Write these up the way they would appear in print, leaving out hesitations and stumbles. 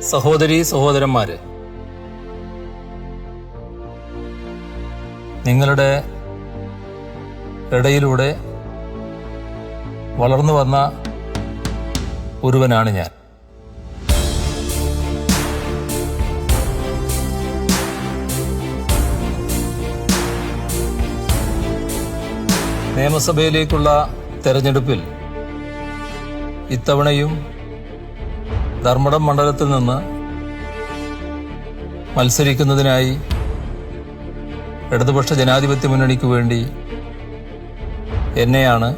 സഹോദരീ സഹോദരന്മാരെ, നിങ്ങളുടെ ഇടയിലൂടെ വളർന്നു വന്ന ഒരുവനാണ് ഞാൻ. നിയമസഭയിലേക്കുള്ള തെരഞ്ഞെടുപ്പിൽ ഇത്തവണയും ധർമ്മടം മണ്ഡലത്തിൽ നിന്ന് മത്സരിക്കുന്നതിനായി ഇടതുപക്ഷ ജനാധിപത്യ മുന്നണിക്ക് വേണ്ടി എന്നെയാണ്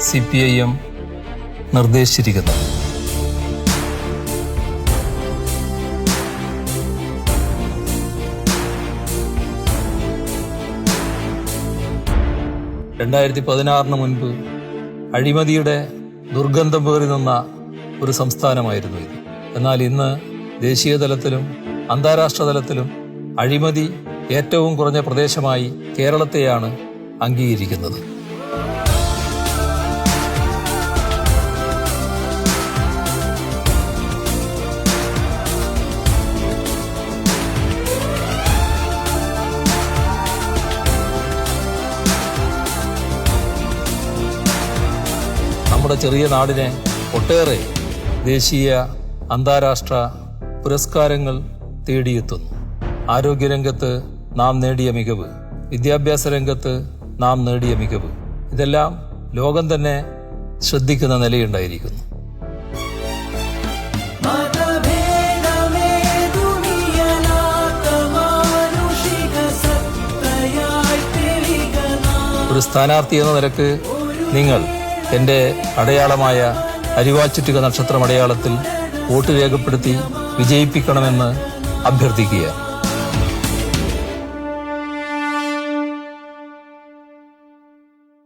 CPIM നിർദ്ദേശിച്ചിരിക്കുന്നത്. (2016) മുൻപ് അഴിമതിയുടെ ദുർഗന്ധം പേറി നിന്ന ഒരു സംസ്ഥാനമായിരുന്നു ഇത്. എന്നാൽ ഇന്ന് ദേശീയ തലത്തിലും അന്താരാഷ്ട്ര തലത്തിലും അഴിമതി ഏറ്റവും കുറഞ്ഞ പ്രദേശമായി കേരളത്തെയാണ് അംഗീകരിക്കുന്നത്. നമ്മുടെ ചെറിയ നാടിനെ ഒട്ടേറെ ദേശീയ അന്താരാഷ്ട്ര പുരസ്കാരങ്ങൾ തേടിയെത്തുന്നു. ആരോഗ്യരംഗത്ത് നാം നേടിയ മികവ്, വിദ്യാഭ്യാസ രംഗത്ത് നാം നേടിയ മികവ്, ഇതെല്ലാം ലോകം തന്നെ ശ്രദ്ധിക്കുന്ന നിലയുണ്ടായിരിക്കുന്നു. ഒരു സ്ഥാനാർത്ഥി എന്ന നിലക്ക് നിങ്ങൾ എൻ്റെ അടയാളമായ അരിവാച്ചുറ്റിക നക്ഷത്രം അടയാളത്തിൽ വോട്ട് രേഖപ്പെടുത്തി വിജയിപ്പിക്കണമെന്ന് അഭ്യർത്ഥിക്കുക.